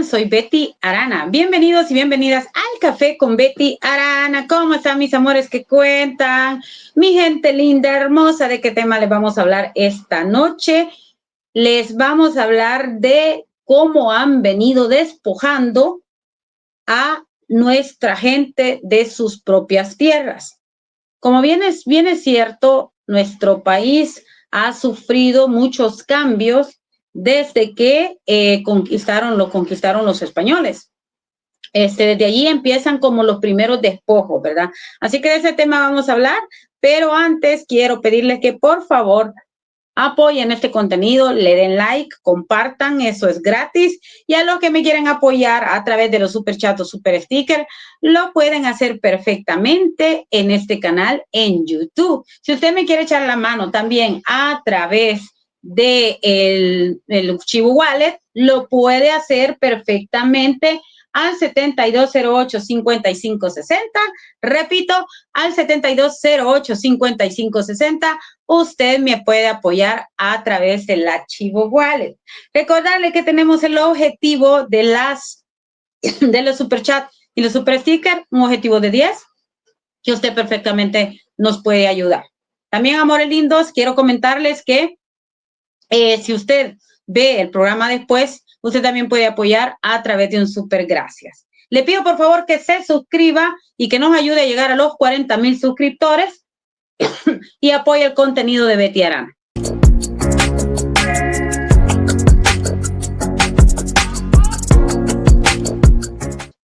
soy Betty Arana. Bienvenidos y bienvenidas al Café con Betty Arana. ¿Cómo están mis amores que cuentan? Mi gente linda, hermosa, ¿de qué tema les vamos a hablar esta noche? Les vamos a hablar de cómo han venido despojando a nuestra gente de sus propias tierras. Como bien es cierto, nuestro país ha sufrido muchos cambios desde que lo conquistaron los españoles. Desde allí empiezan como los primeros despojos, ¿verdad? Así que de ese tema vamos a hablar, pero antes quiero pedirles que por favor apoyen este contenido, le den like, compartan, eso es gratis. Y a los que me quieren apoyar a través de los super chats o super stickers, lo pueden hacer perfectamente en este canal en YouTube. Si usted me quiere echar la mano también a través de el Chivo Wallet, lo puede hacer perfectamente al 7208-5560. Repito, al 7208-5560. Usted me puede apoyar a través del Chivo Wallet. Recordarle que tenemos el objetivo de los super chats y los super stickers, un objetivo de 10, que usted perfectamente nos puede ayudar. También, amores lindos, quiero comentarles que si usted ve el programa después, usted también puede apoyar a través de un super gracias. Le pido por favor que se suscriba y que nos ayude a llegar a los 40,000 suscriptores y apoye el contenido de Betty Arana.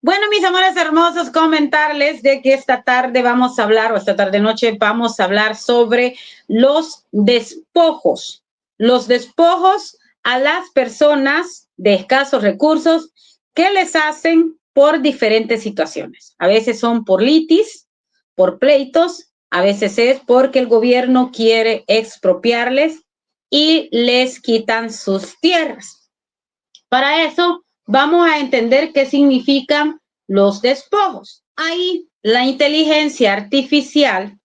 Bueno, mis amores hermosos, comentarles de que esta tarde vamos a hablar, o esta tarde noche vamos a hablar sobre los despojos. Los despojos a las personas de escasos recursos que les hacen por diferentes situaciones. A veces son por litis, por pleitos, a veces es porque el gobierno quiere expropiarles y les quitan sus tierras. Para eso vamos a entender qué significan los despojos. Ahí la inteligencia artificial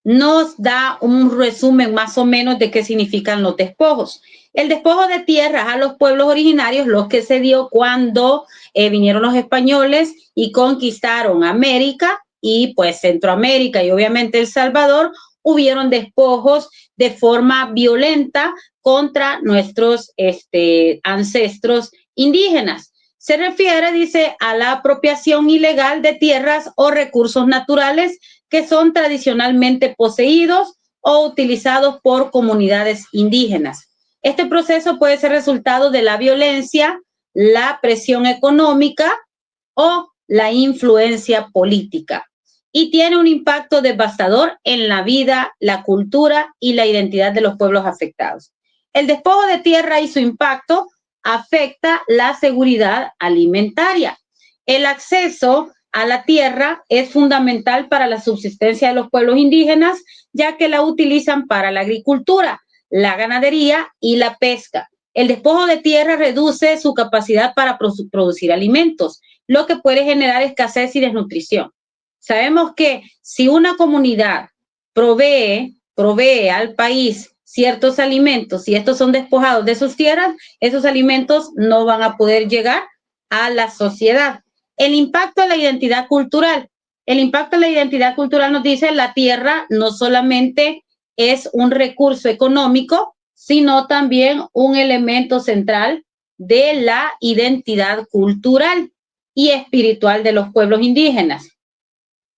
nos da un resumen más o menos de qué significan los despojos. El despojo de tierras a los pueblos originarios, lo que se dio cuando vinieron los españoles y conquistaron América y pues Centroamérica y obviamente El Salvador, hubieron despojos de forma violenta contra nuestros ancestros indígenas. Se refiere, dice, a la apropiación ilegal de tierras o recursos naturales que son tradicionalmente poseídos o utilizados por comunidades indígenas. Este proceso puede ser resultado de la violencia, la presión económica o la influencia política y tiene un impacto devastador en la vida, la cultura y la identidad de los pueblos afectados. El despojo de tierra y su impacto afecta la seguridad alimentaria. El acceso a la tierra es fundamental para la subsistencia de los pueblos indígenas, ya que la utilizan para la agricultura, la ganadería y la pesca. El despojo de tierra reduce su capacidad para producir alimentos, lo que puede generar escasez y desnutrición. Sabemos que si una comunidad provee al país ciertos alimentos y estos son despojados de sus tierras, esos alimentos no van a poder llegar a la sociedad. El impacto en la identidad cultural. El impacto en la identidad cultural nos dice la tierra no solamente es un recurso económico, sino también un elemento central de la identidad cultural y espiritual de los pueblos indígenas.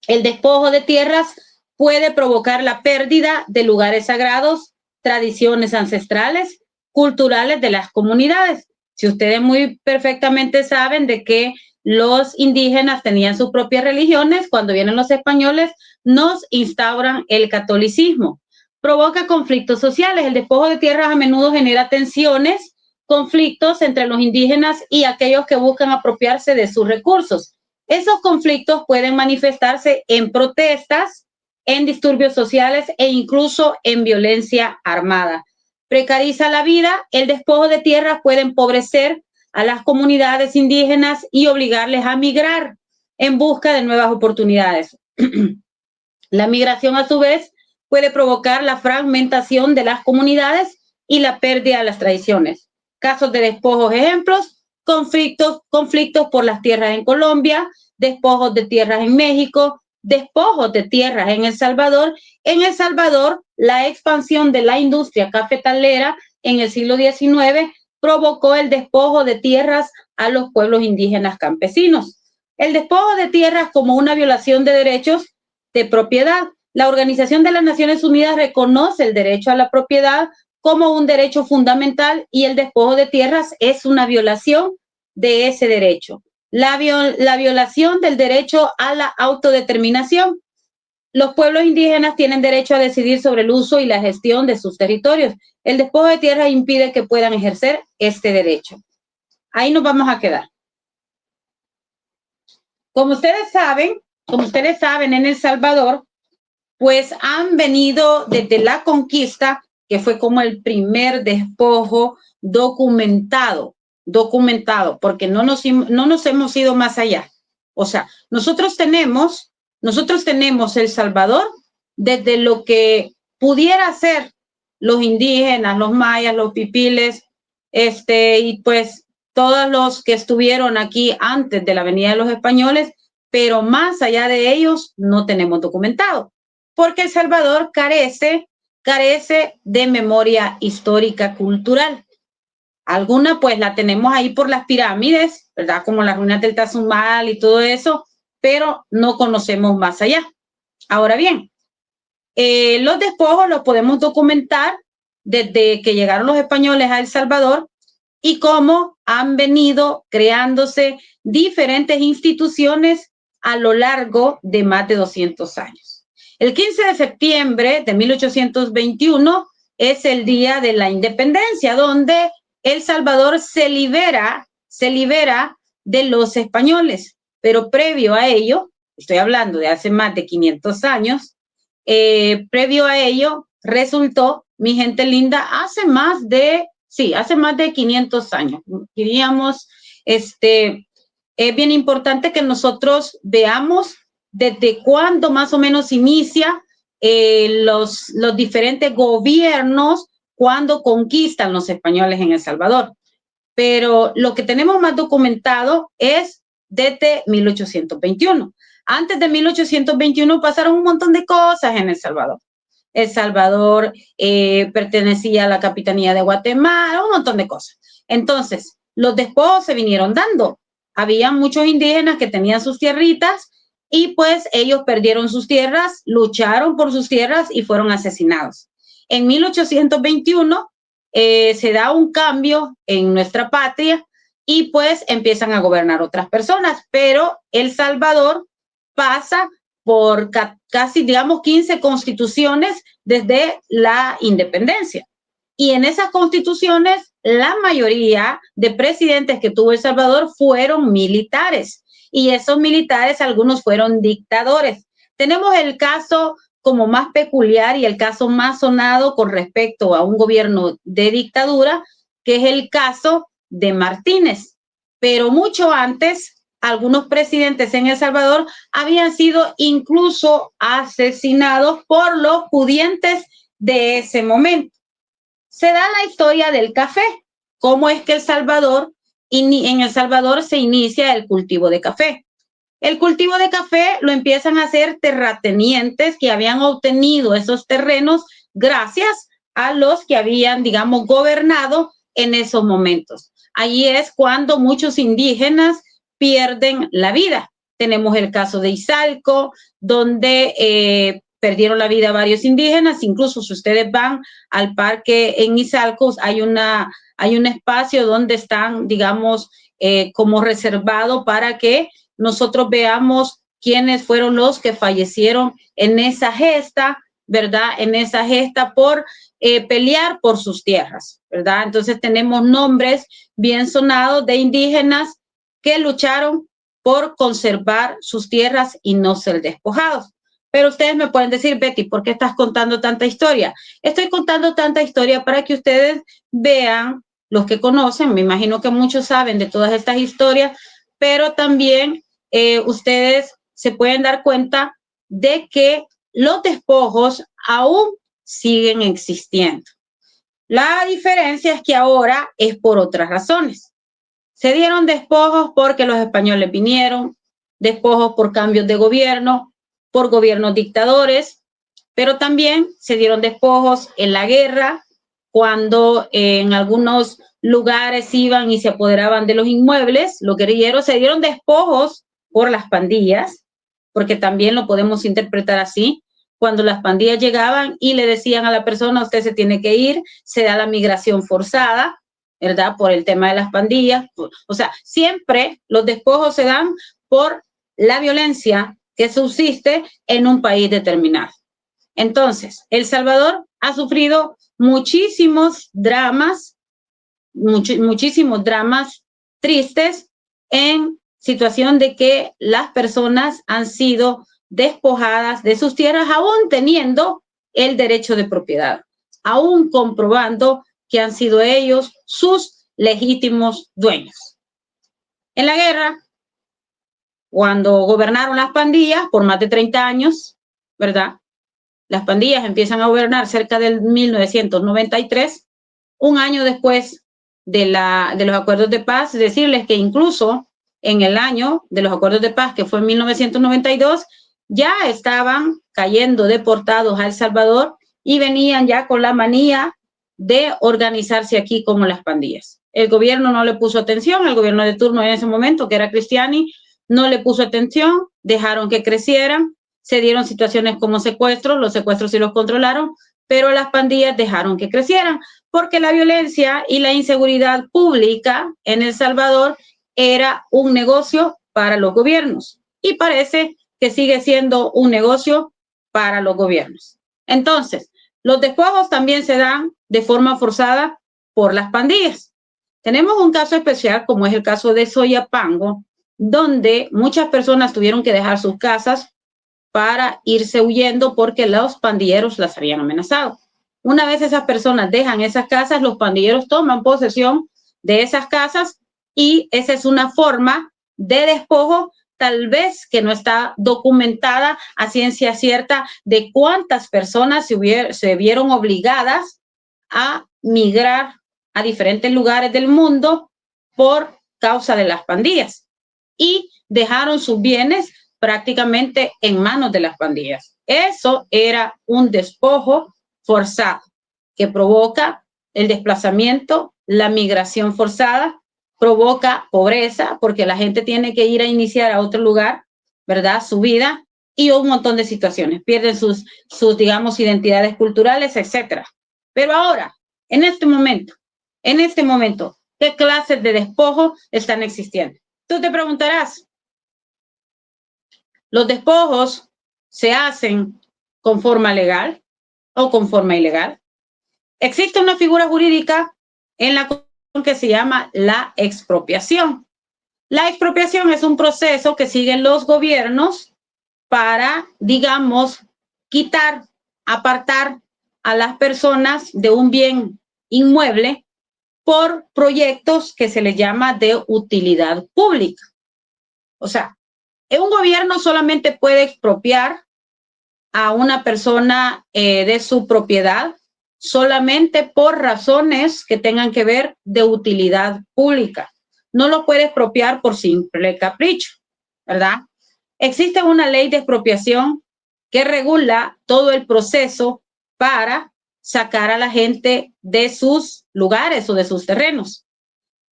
El despojo de tierras puede provocar la pérdida de lugares sagrados, tradiciones ancestrales, culturales de las comunidades. Si ustedes muy perfectamente saben de que los indígenas tenían sus propias religiones, cuando vienen los españoles nos instauran el catolicismo. Provoca conflictos sociales. El despojo de tierras a menudo genera tensiones, conflictos entre los indígenas y aquellos que buscan apropiarse de sus recursos. Esos conflictos pueden manifestarse en protestas, en disturbios sociales e incluso en violencia armada. Precariza la vida. El despojo de tierras puede empobrecer a las comunidades indígenas y obligarles a migrar en busca de nuevas oportunidades. La migración, a su vez, puede provocar la fragmentación de las comunidades y la pérdida de las tradiciones. Casos de despojos, ejemplos: conflictos por las tierras en Colombia, despojos de tierras en México, despojos de tierras en El Salvador. En El Salvador, la expansión de la industria cafetalera en el siglo XIX provocó el despojo de tierras a los pueblos indígenas campesinos. El despojo de tierras como una violación de derechos de propiedad. La Organización de las Naciones Unidas reconoce el derecho a la propiedad como un derecho fundamental y el despojo de tierras es una violación de ese derecho. La violación del derecho a la autodeterminación. Los pueblos indígenas tienen derecho a decidir sobre el uso y la gestión de sus territorios. El despojo de tierras impide que puedan ejercer este derecho. Ahí nos vamos a quedar. Como ustedes saben, en El Salvador, pues han venido desde la conquista, que fue como el primer despojo documentado, porque no nos hemos ido más allá. O sea, nosotros tenemos El Salvador desde lo que pudiera ser los indígenas, los mayas, los pipiles, y pues todos los que estuvieron aquí antes de la venida de los españoles, pero más allá de ellos no tenemos documentado, porque El Salvador carece de memoria histórica cultural. Alguna pues la tenemos ahí por las pirámides, ¿verdad? Como las ruinas del Tazumal y todo eso, pero no conocemos más allá. Ahora bien, los despojos los podemos documentar desde que llegaron los españoles a El Salvador y cómo han venido creándose diferentes instituciones a lo largo de más de 200 años. El 15 de septiembre de 1821 es el día de la independencia, donde El Salvador se libera de los españoles, pero previo a ello, estoy hablando de hace más de 500 años, previo a ello resultó, mi gente linda, hace más de 500 años. Diríamos, es bien importante que nosotros veamos desde cuándo más o menos inicia los diferentes gobiernos cuando conquistan los españoles en El Salvador. Pero lo que tenemos más documentado es desde 1821. Antes de 1821 pasaron un montón de cosas en El Salvador. El Salvador pertenecía a la Capitanía de Guatemala, un montón de cosas. Entonces, los despojos se vinieron dando. Había muchos indígenas que tenían sus tierritas y pues ellos perdieron sus tierras, lucharon por sus tierras y fueron asesinados. En 1821 se da un cambio en nuestra patria y pues empiezan a gobernar otras personas, pero El Salvador pasa por casi, digamos, 15 constituciones desde la independencia. Y en esas constituciones, la mayoría de presidentes que tuvo El Salvador fueron militares. Y esos militares, algunos fueron dictadores. Tenemos el caso como más peculiar y el caso más sonado con respecto a un gobierno de dictadura, que es el caso de Martínez. Pero mucho antes, algunos presidentes en El Salvador habían sido incluso asesinados por los pudientes de ese momento. Se da la historia del café, cómo es que en El Salvador se inicia el cultivo de café. El cultivo de café lo empiezan a hacer terratenientes que habían obtenido esos terrenos gracias a los que habían, digamos, gobernado en esos momentos. Allí es cuando muchos indígenas pierden la vida. Tenemos el caso de Izalco, donde perdieron la vida varios indígenas. Incluso si ustedes van al parque en Izalco, hay un espacio donde están, digamos, como reservado para que nosotros veamos quiénes fueron los que fallecieron en esa gesta, ¿verdad? En esa gesta por pelear por sus tierras, ¿verdad? Entonces tenemos nombres bien sonados de indígenas que lucharon por conservar sus tierras y no ser despojados. Pero ustedes me pueden decir, Betty, ¿por qué estás contando tanta historia? Estoy contando tanta historia para que ustedes vean, los que conocen, me imagino que muchos saben de todas estas historias, pero también ustedes se pueden dar cuenta de que los despojos aún siguen existiendo. La diferencia es que ahora es por otras razones. Se dieron despojos porque los españoles vinieron, despojos por cambios de gobierno, por gobiernos dictadores, pero también se dieron despojos en la guerra, cuando en algunos lugares iban y se apoderaban de los inmuebles, los guerrilleros. Se dieron despojos por las pandillas, porque también lo podemos interpretar así. Cuando las pandillas llegaban y le decían a la persona, usted se tiene que ir, se da la migración forzada, ¿verdad? Por el tema de las pandillas. O sea, siempre los despojos se dan por la violencia que subsiste en un país determinado. Entonces, El Salvador ha sufrido muchísimos dramas, muchísimos dramas tristes en situación de que las personas han sido despojadas de sus tierras, aún teniendo el derecho de propiedad, aún comprobando que han sido ellos sus legítimos dueños. En la guerra, cuando gobernaron las pandillas por más de 30 años, ¿verdad? Las pandillas empiezan a gobernar cerca del 1993, un año después de los acuerdos de paz. Decirles que incluso en el año de los acuerdos de paz, que fue en 1992, ya estaban cayendo deportados a El Salvador y venían ya con la manía de organizarse aquí como las pandillas. El gobierno no le puso atención, el gobierno de turno en ese momento, que era Cristiani, no le puso atención, dejaron que crecieran. Se dieron situaciones como secuestros, los secuestros sí los controlaron, pero las pandillas dejaron que crecieran, porque la violencia y la inseguridad pública en El Salvador era un negocio para los gobiernos, y parece que sigue siendo un negocio para los gobiernos. Entonces, los despojos también se dan de forma forzada por las pandillas. Tenemos un caso especial, como es el caso de Soyapango, donde muchas personas tuvieron que dejar sus casas para irse huyendo porque los pandilleros las habían amenazado. Una vez esas personas dejan esas casas, los pandilleros toman posesión de esas casas, y esa es una forma de despojo, tal vez que no está documentada a ciencia cierta, de cuántas personas se vieron obligadas a migrar a diferentes lugares del mundo por causa de las pandillas, y dejaron sus bienes prácticamente en manos de las pandillas. Eso era un despojo forzado que provoca el desplazamiento, la migración forzada, provoca pobreza porque la gente tiene que ir a iniciar a otro lugar, ¿verdad? Su vida, y un montón de situaciones. Pierden sus digamos, identidades culturales, etcétera. Pero ahora, en este momento, ¿qué clases de despojo están existiendo? Tú te preguntarás, ¿los despojos se hacen con forma legal o con forma ilegal? Existe una figura jurídica en la Constitución que se llama la expropiación. La expropiación es un proceso que siguen los gobiernos para, digamos, quitar, apartar a las personas de un bien inmueble por proyectos que se les llama de utilidad pública. O sea, un gobierno solamente puede expropiar a una persona de su propiedad solamente por razones que tengan que ver de utilidad pública. No lo puede expropiar por simple capricho, ¿verdad? Existe una ley de expropiación que regula todo el proceso para sacar a la gente de sus lugares o de sus terrenos.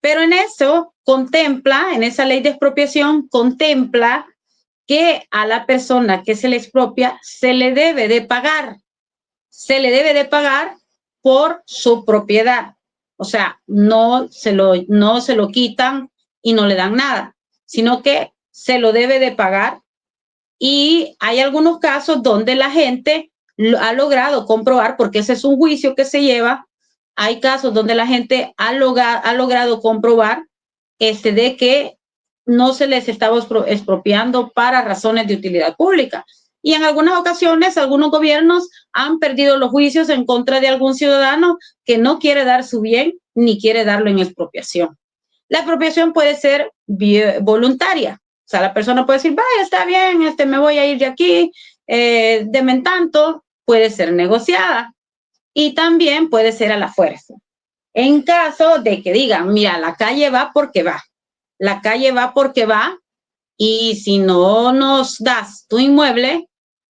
Pero en eso contempla, en esa ley de expropiación, contempla que a la persona que se le expropia se le debe de pagar. Se le debe de pagar por su propiedad. O sea, no se lo quitan y no le dan nada, sino que se lo debe de pagar. Y hay algunos casos donde la gente ha logrado comprobar, porque ese es un juicio que se lleva, hay casos donde la gente ha logrado comprobar de que no se les estaba expropiando para razones de utilidad pública. Y en algunas ocasiones, algunos gobiernos han perdido los juicios en contra de algún ciudadano que no quiere dar su bien ni quiere darlo en expropiación. La expropiación puede ser voluntaria. O sea, la persona puede decir, vaya, está bien, me voy a ir de aquí, deme tanto. Puede ser negociada y también puede ser a la fuerza. En caso de que digan, mira, la calle va porque va, la calle va porque va, y si no nos das tu inmueble,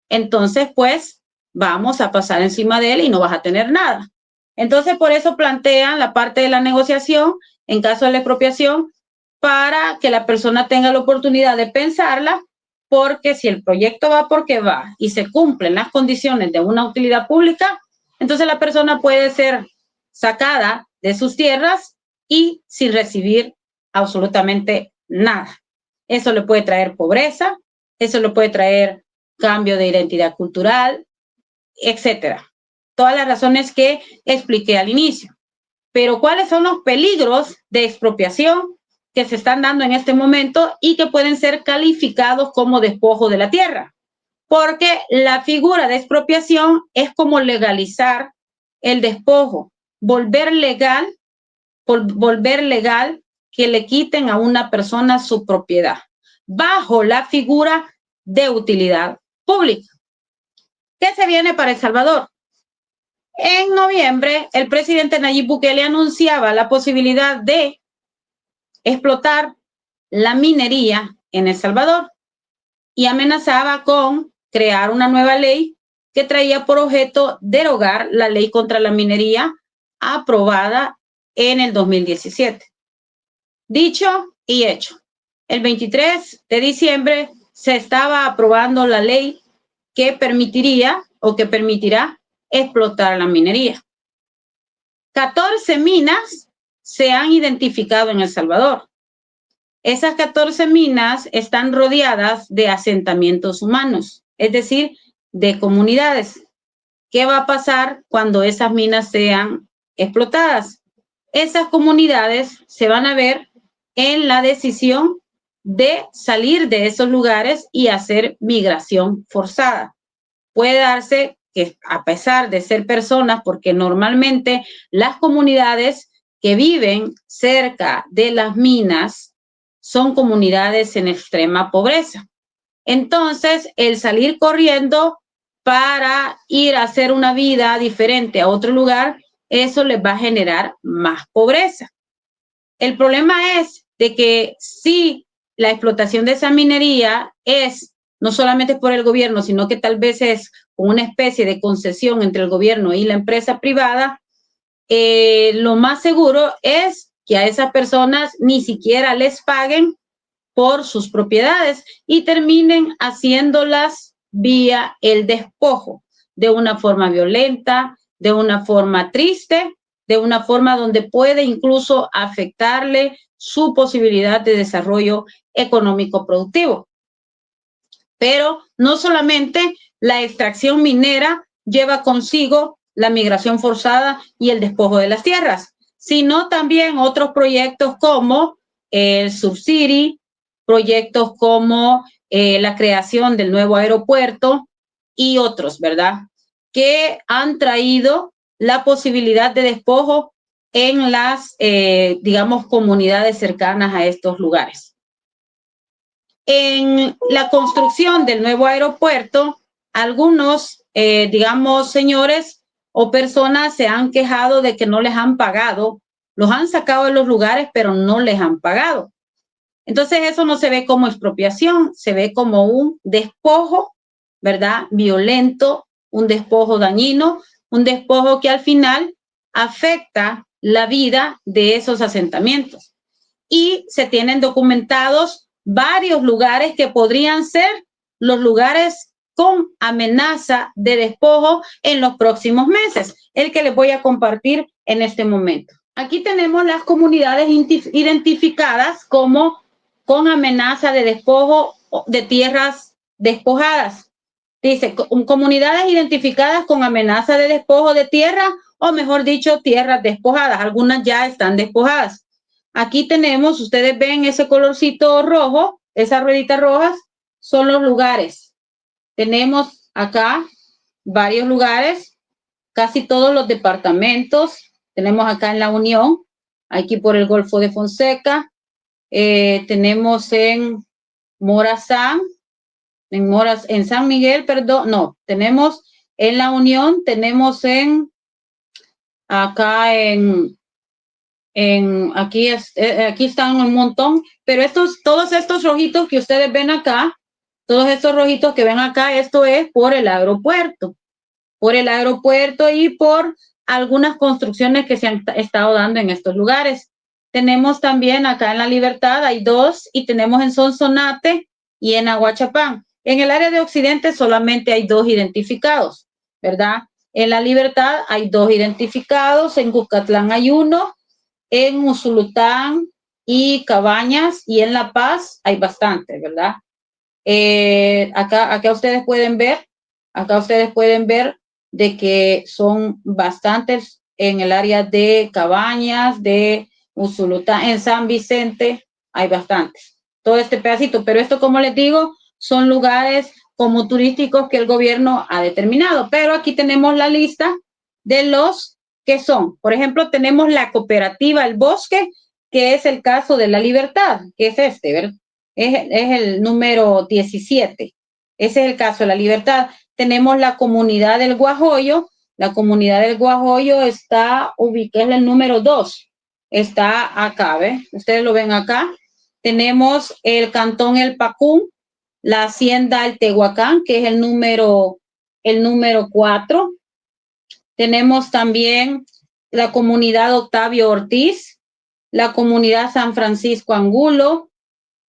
entonces pues vamos a pasar encima de él y no vas a tener nada. Entonces por eso plantean la parte de la negociación en caso de la expropiación, para que la persona tenga la oportunidad de pensarla, porque si el proyecto va porque va y se cumplen las condiciones de una utilidad pública, entonces la persona puede ser sacada de sus tierras y sin recibir absolutamente nada. Eso le puede traer pobreza, eso le puede traer cambio de identidad cultural, etcétera. Todas las razones que expliqué al inicio. Pero ¿cuáles son los peligros de expropiación que se están dando en este momento y que pueden ser calificados como despojo de la tierra? Porque la figura de expropiación es como legalizar el despojo, volver legal que le quiten a una persona su propiedad, bajo la figura de utilidad pública. ¿Qué se viene para El Salvador? En noviembre, el presidente Nayib Bukele anunciaba la posibilidad de explotar la minería en El Salvador y amenazaba con crear una nueva ley que traía por objeto derogar la ley contra la minería aprobada en el 2017. Dicho y hecho. El 23 de diciembre se estaba aprobando la ley que permitiría o que permitirá explotar la minería. 14 minas se han identificado en El Salvador. Esas 14 minas están rodeadas de asentamientos humanos, es decir, de comunidades. ¿Qué va a pasar cuando esas minas sean explotadas? Esas comunidades se van a ver en la decisión de salir de esos lugares y hacer migración forzada. Puede darse que, a pesar de ser personas, porque normalmente las comunidades que viven cerca de las minas son comunidades en extrema pobreza. Entonces, el salir corriendo para ir a hacer una vida diferente a otro lugar, eso les va a generar más pobreza. El problema es de que si la explotación de esa minería es no solamente por el gobierno, sino que tal vez es una especie de concesión entre el gobierno y la empresa privada, lo más seguro es que a esas personas ni siquiera les paguen por sus propiedades y terminen haciéndolas vía el despojo, de una forma violenta, de una forma triste, de una forma donde puede incluso afectarle su posibilidad de desarrollo económico productivo. Pero no solamente la extracción minera lleva consigo la migración forzada y el despojo de las tierras, sino también otros proyectos como el Subcity, proyectos como la creación del nuevo aeropuerto y otros, ¿verdad? Que han traído la posibilidad de despojo en las, digamos, comunidades cercanas a estos lugares. En la construcción del nuevo aeropuerto, algunos, digamos, señores o personas se han quejado de que no les han pagado, los han sacado de los lugares, pero no les han pagado. Entonces eso no se ve como expropiación, se ve como un despojo, ¿verdad? Violento, un despojo dañino, un despojo que al final afecta la vida de esos asentamientos. Y se tienen documentados varios lugares que podrían ser los lugares con amenaza de despojo en los próximos meses, el que les voy a compartir en este momento. Aquí tenemos las comunidades identificadas como con amenaza de despojo de tierras despojadas. Dice, comunidades identificadas con amenaza de despojo de tierra, o mejor dicho, tierras despojadas. Algunas ya están despojadas. Aquí tenemos, ustedes ven ese colorcito rojo, esas rueditas rojas, son los lugares. Tenemos acá varios lugares, casi todos los departamentos. Tenemos acá en La Unión, aquí por el Golfo de Fonseca. Tenemos en Morazán, en San Miguel, perdón, no, tenemos en La Unión, tenemos acá en Aquí están un montón, pero todos estos rojitos que ustedes ven acá, todos estos rojitos que ven acá, esto es por el aeropuerto y por algunas construcciones que se han estado dando en estos lugares. Tenemos también acá en La Libertad, hay 2, y tenemos en Sonsonate y en Aguachapán. En el área de Occidente solamente hay 2 identificados, ¿verdad? En La Libertad hay 2 identificados, en Cuscatlán hay 1, en Usulután y Cabañas, y en La Paz hay bastante, ¿verdad? Acá ustedes pueden ver de que son bastantes en el área de Cabañas, de Usulután, en San Vicente hay bastantes. Todo este pedacito, pero esto, como les digo, son lugares como turísticos que el gobierno ha determinado. Pero aquí tenemos la lista de los que son. Por ejemplo, tenemos la cooperativa El Bosque, que es el caso de La Libertad, que es este, ¿verdad? Es el número 17. Ese es el caso de La Libertad. Tenemos la comunidad del Guajoyo. La comunidad del Guajoyo está ubicada en el número 2. Está acá, ¿ves? Ustedes lo ven acá. Tenemos el cantón El Pacún, la hacienda El Tehuacán, que es el número 4. Tenemos también la comunidad Octavio Ortiz, la comunidad San Francisco Angulo,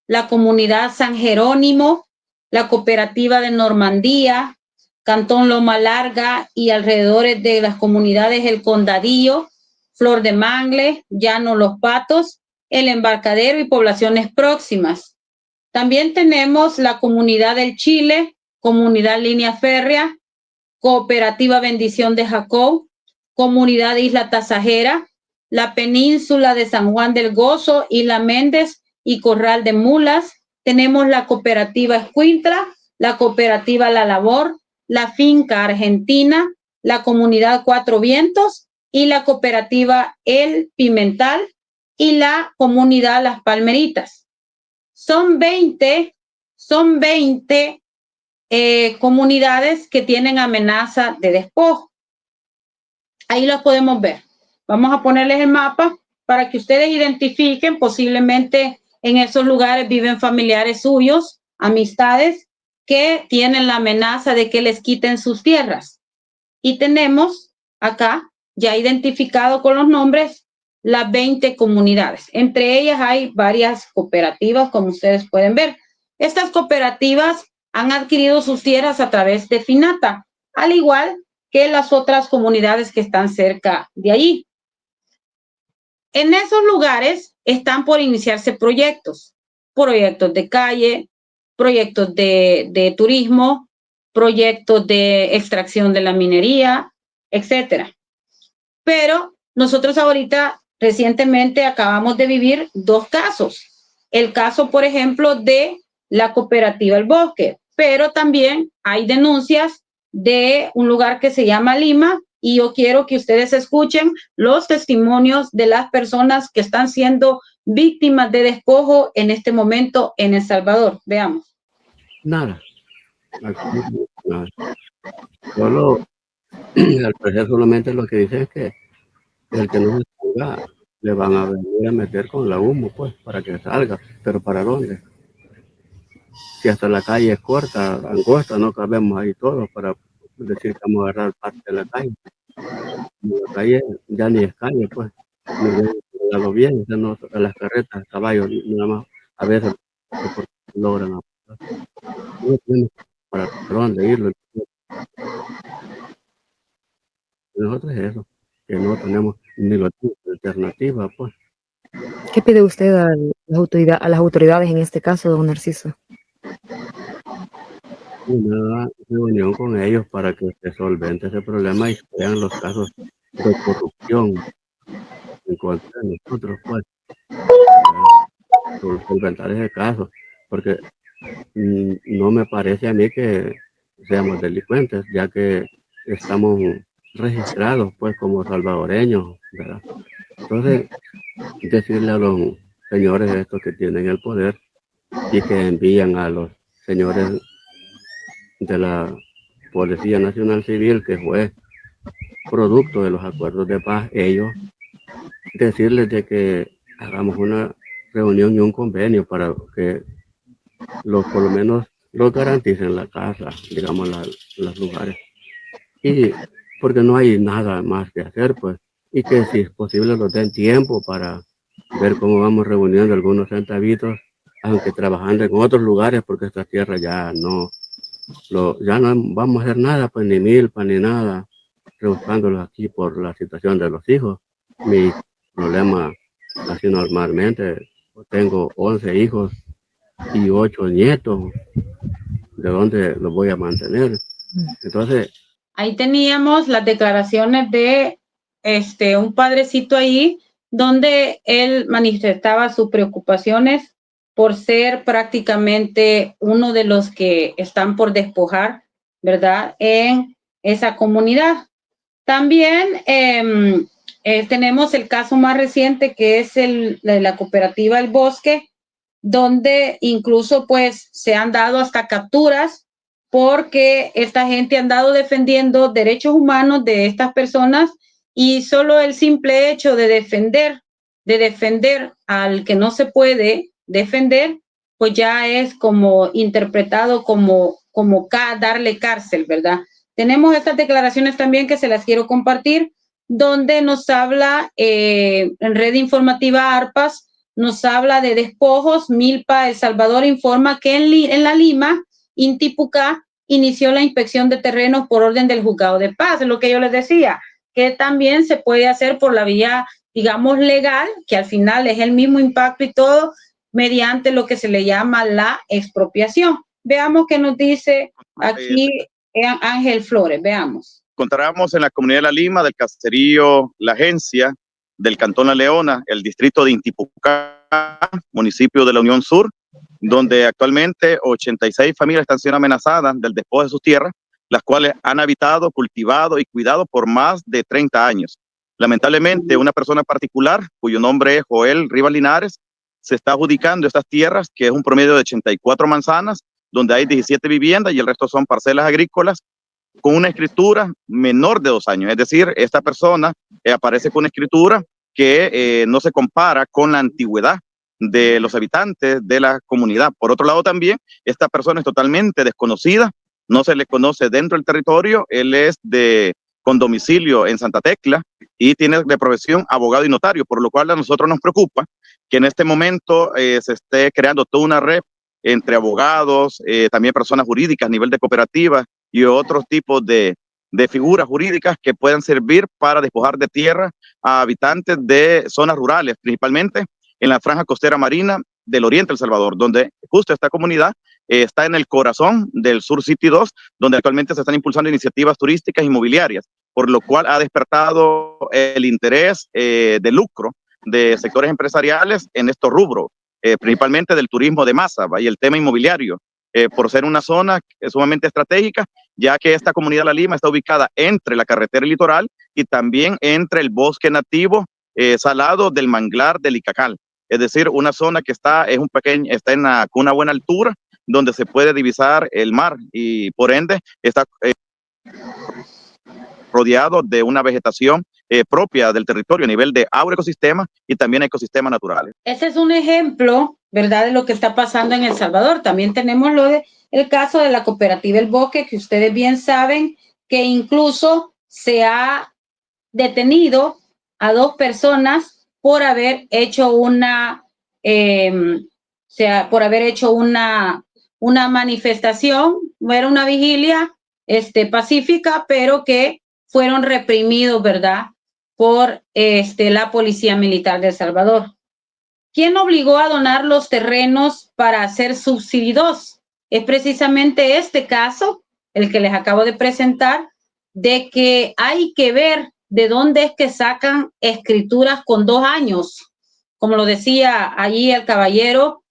la comunidad San Jerónimo, la cooperativa de Normandía, Cantón Loma Larga y alrededores de las comunidades El Condadillo, Flor de Mangle, Llano Los Patos, El Embarcadero y poblaciones próximas. También tenemos la comunidad del Chile, comunidad Línea Férrea, cooperativa Bendición de Jacob, comunidad Isla Tasajera, la península de San Juan del Gozo, Isla Méndez y Corral de Mulas. Tenemos la cooperativa Escuintla, la cooperativa La Labor, la finca Argentina, la comunidad Cuatro Vientos y la cooperativa El Pimental y la comunidad Las Palmeritas. Son 20 comunidades que tienen amenaza de despojo. Ahí los podemos ver. Vamos a ponerles el mapa para que ustedes identifiquen. Posiblemente en esos lugares viven familiares suyos, amistades, que tienen la amenaza de que les quiten sus tierras. Y tenemos acá ya identificado con los nombres las 20 comunidades. Entre ellas hay varias cooperativas, como ustedes pueden ver. Estas cooperativas han adquirido sus tierras a través de Finata, al igual que las otras comunidades que están cerca de allí. En esos lugares están por iniciarse proyectos de calle, proyectos de turismo, proyectos de extracción de la minería, etcétera. Pero nosotros ahorita recientemente acabamos de vivir 2 casos. El caso, por ejemplo, de la cooperativa El Bosque, pero también hay denuncias de un lugar que se llama Lima, y yo quiero que ustedes escuchen los testimonios de las personas que están siendo víctimas de despojo en este momento en El Salvador. Veamos. Nada. Nada. Solo el proceso solamente lo que dice es que el que no se salga le van a venir a meter con la humo, pues, para que salga. ¿Pero para dónde? Si hasta la calle es corta, angosta, no cabemos ahí todos para decir que vamos a agarrar parte de la calle. La calle ya ni es calle, pues, ni bien, ya no, a las carretas, caballos, nada más, a veces logran avanzar. No tenemos para dónde irlo. Nosotros es eso, que no tenemos ni la alternativa, pues. ¿Qué pide usted a las autoridades en este caso, don Narciso? Una reunión con ellos para que se solvente ese problema y vean los casos de corrupción en contra de nosotros, pues, solventar ese caso, porque no me parece a mí que seamos delincuentes, ya que estamos registrados, pues, como salvadoreños, ¿verdad? Entonces, decirle a los señores estos que tienen el poder y que envían a los señores de la Policía Nacional Civil, que fue producto de los acuerdos de paz, ellos decirles de que hagamos una reunión y un convenio para que por lo menos los garanticen la casa, digamos, los lugares. Y porque no hay nada más que hacer, pues, y que si es posible nos den tiempo para ver cómo vamos reuniendo algunos centavitos, aunque trabajando en otros lugares, porque esta tierra ya no vamos a hacer nada, pues ni milpa ni nada, rebuscándolos aquí por la situación de los hijos. Mi problema, así normalmente, tengo 11 hijos y 8 nietos, ¿de dónde los voy a mantener? Entonces, ahí teníamos las declaraciones de un padrecito ahí, donde él manifestaba sus preocupaciones por ser prácticamente uno de los que están por despojar, ¿verdad?, en esa comunidad. También tenemos el caso más reciente, que es la cooperativa El Bosque, donde incluso pues se han dado hasta capturas porque esta gente ha andado defendiendo derechos humanos de estas personas, y solo el simple hecho de defender al que no se puede defender, pues ya es como interpretado como darle cárcel, ¿verdad? Tenemos estas declaraciones también que se las quiero compartir, donde nos habla en Red Informativa ARPAS, nos habla de despojos. Milpa El Salvador informa que en La Lima, Intipucá, inició la inspección de terrenos por orden del juzgado de paz. Es lo que yo les decía, que también se puede hacer por la vía, digamos, legal, que al final es el mismo impacto y todo, mediante lo que se le llama la expropiación. Veamos qué nos dice aquí Ángel Flores, veamos. Encontramos en la comunidad de La Lima, del caserío La Agencia, del cantón La Leona, el distrito de Intipucá, municipio de la Unión Sur, donde actualmente 86 familias están siendo amenazadas del despojo de sus tierras, las cuales han habitado, cultivado y cuidado por más de 30 años. Lamentablemente, una persona particular, cuyo nombre es Joel Rivas Linares, se está adjudicando estas tierras, que es un promedio de 84 manzanas, donde hay 17 viviendas y el resto son parcelas agrícolas, con una escritura menor de 2 años. Es decir, esta persona aparece con una escritura que no se compara con la antigüedad de los habitantes de la comunidad. Por otro lado, también, esta persona es totalmente desconocida, no se le conoce dentro del territorio. Él es con domicilio en Santa Tecla y tiene de profesión abogado y notario, por lo cual a nosotros nos preocupa que en este momento se esté creando toda una red entre abogados, también personas jurídicas a nivel de cooperativas y otros tipos de figuras jurídicas que puedan servir para despojar de tierra a habitantes de zonas rurales, principalmente en la franja costera marina del oriente de El Salvador, donde justo esta comunidad está en el corazón del Sur City 2, donde actualmente se están impulsando iniciativas turísticas inmobiliarias, por lo cual ha despertado el interés de lucro de sectores empresariales en estos rubros, principalmente del turismo de masa y el tema inmobiliario, por ser una zona sumamente estratégica, ya que esta comunidad de La Lima está ubicada entre la carretera y litoral y también entre el bosque nativo salado del manglar del Icacal. Es decir, una zona que está con una buena altura, donde se puede divisar el mar y por ende está rodeado de una vegetación propia del territorio a nivel de agroecosistema y también ecosistemas naturales. Ese es un ejemplo, ¿verdad?, de lo que está pasando en El Salvador. También tenemos el caso de la cooperativa El Bosque, que ustedes bien saben que incluso se ha detenido a 2 personas por haber hecho una manifestación. Era una vigilia pacífica, pero que fueron reprimidos, ¿verdad?, por la Policía Militar de El Salvador. ¿Quién obligó a donar los terrenos para hacer subsidios? Es precisamente este caso, el que les acabo de presentar, de que hay que ver de dónde es que sacan escrituras con 2 años. Como lo decía allí el caballero,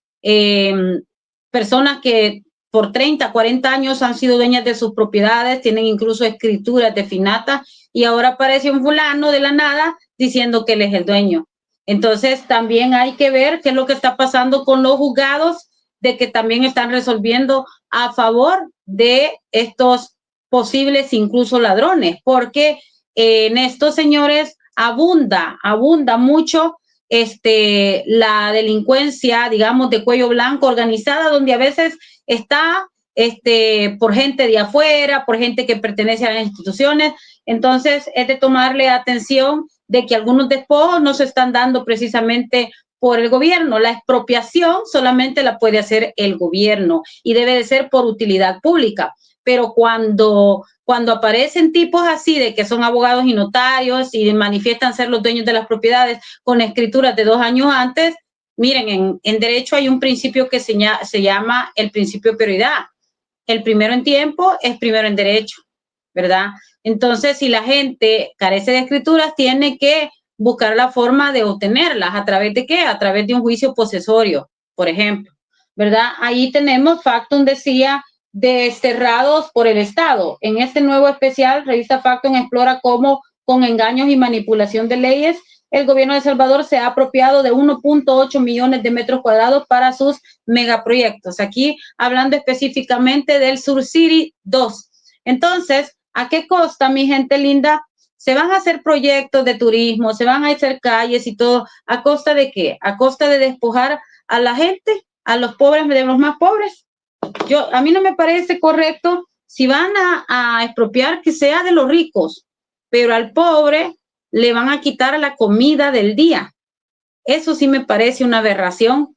personas que por 30, 40 años han sido dueñas de sus propiedades, tienen incluso escrituras de finata, y ahora aparece un fulano de la nada diciendo que él es el dueño. Entonces también hay que ver qué es lo que está pasando con los juzgados, de que también están resolviendo a favor de estos posibles incluso ladrones, porque en estos señores abunda mucho la delincuencia, digamos, de cuello blanco organizada, donde a veces está por gente de afuera, por gente que pertenece a las instituciones. Entonces, es de tomarle atención de que algunos despojos no se están dando precisamente por el gobierno. La expropiación solamente la puede hacer el gobierno y debe de ser por utilidad pública. Pero cuando aparecen tipos así de que son abogados y notarios y manifiestan ser los dueños de las propiedades con escrituras de 2 años antes, miren, en derecho hay un principio que se llama el principio de prioridad. El primero en tiempo es primero en derecho, ¿verdad? Entonces, si la gente carece de escrituras, tiene que buscar la forma de obtenerlas. ¿A través de qué? A través de un juicio posesorio, por ejemplo, ¿verdad? Ahí tenemos Factum, decía, desterrados por el Estado. En este nuevo especial, revista Factum explora cómo, con engaños y manipulación de leyes, el gobierno de El Salvador se ha apropiado de 1.8 millones de metros cuadrados para sus megaproyectos. Aquí hablando específicamente del Sur City 2. Entonces, ¿a qué costa, mi gente linda? Se van a hacer proyectos de turismo, se van a hacer calles y todo. ¿A costa de qué? A costa de despojar a la gente, a los pobres de los más pobres. A mí no me parece correcto. Si van a expropiar, que sea de los ricos, pero al pobre le van a quitar la comida del día. Eso sí me parece una aberración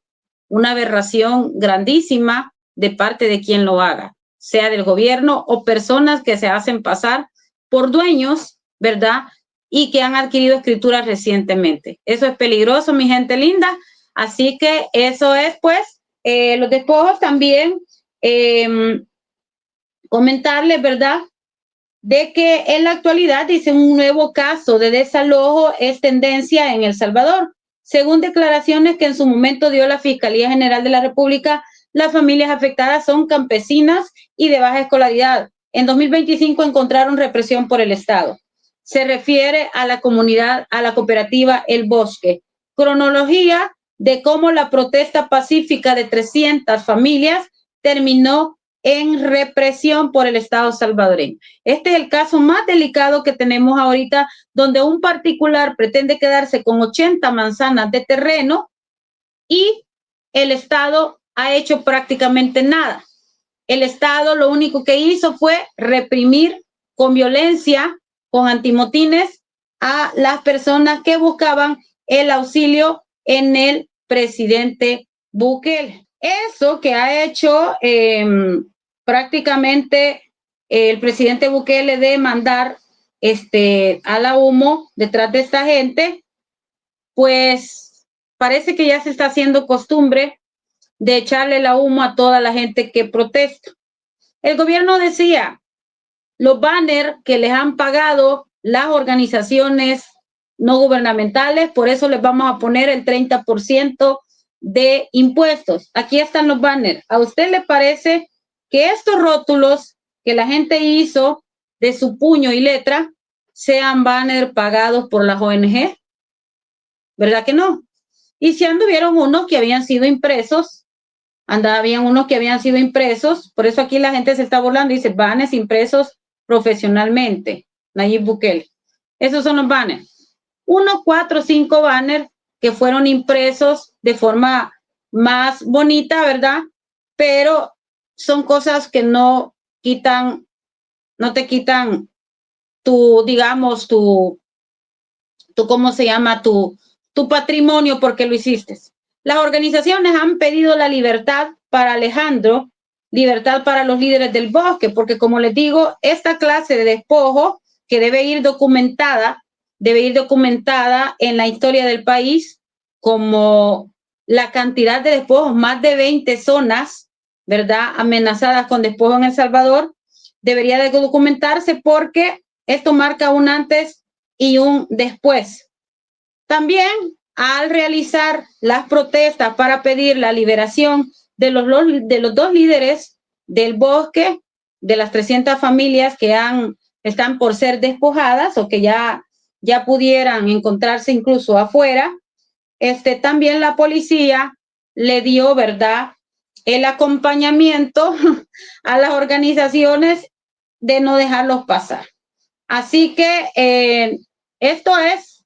grandísima de parte de quien lo haga, sea del gobierno o personas que se hacen pasar por dueños, ¿verdad? Y que han adquirido escrituras recientemente. Eso es peligroso, mi gente linda. Así que eso es, pues, los despojos también. Comentarles, ¿verdad?, de que en la actualidad, dice, un nuevo caso de desalojo es tendencia en El Salvador. Según declaraciones que en su momento dio la Fiscalía General de la República, las familias afectadas son campesinas y de baja escolaridad. En 2025 encontraron represión por el Estado. Se refiere a la comunidad, a la cooperativa El Bosque. Cronología de cómo la protesta pacífica de 300 familias terminó en represión por el Estado salvadoreño. Este es el caso más delicado que tenemos ahorita, donde un particular pretende quedarse con 80 manzanas de terreno y el Estado ha hecho prácticamente nada. El Estado lo único que hizo fue reprimir con violencia, con antimotines, a las personas que buscaban el auxilio en el presidente Bukele. Eso que ha hecho prácticamente el presidente Bukele de mandar a la humo detrás de esta gente, pues parece que ya se está haciendo costumbre de echarle la humo a toda la gente que protesta. El gobierno decía, los banners que les han pagado las organizaciones no gubernamentales, por eso les vamos a poner el 30% de impuestos. Aquí están los banners. ¿A usted le parece que estos rótulos que la gente hizo de su puño y letra sean banners pagados por las ONG? ¿Verdad que no? Y si anduvieron unos que habían sido impresos, por eso aquí la gente se está burlando y dice banners impresos profesionalmente, Nayib Bukele. Esos son los banners. 1, 4, 5 banners que fueron impresos de forma más bonita, ¿verdad? Pero son cosas que no te quitan tu, digamos, ¿cómo se llama? Tu patrimonio porque lo hiciste. Las organizaciones han pedido la libertad para Alejandro, libertad para los líderes del bosque, porque como les digo, esta clase de despojo que debe ir documentada en la historia del país, como la cantidad de despojos, más de 20 zonas, ¿verdad?, amenazadas con despojo en El Salvador, debería de documentarse porque esto marca un antes y un después. También al realizar las protestas para pedir la liberación de los 2 líderes del bosque, de las 300 familias que están por ser despojadas o que ya pudieran encontrarse incluso afuera, también la policía le dio, ¿verdad?, el acompañamiento a las organizaciones de no dejarlos pasar. Así que esto es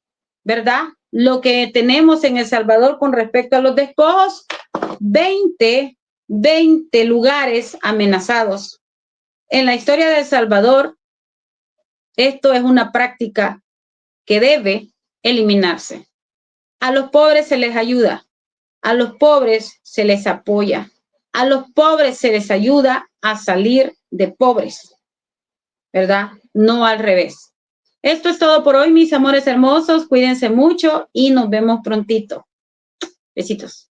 ¿verdad? Lo que tenemos en El Salvador con respecto a los despojos, 20 lugares amenazados. En la historia de El Salvador, esto es una práctica que debe eliminarse. A los pobres se les ayuda, a los pobres se les apoya, a los pobres se les ayuda a salir de pobres, ¿verdad? No al revés. Esto es todo por hoy, mis amores hermosos. Cuídense mucho y nos vemos prontito. Besitos.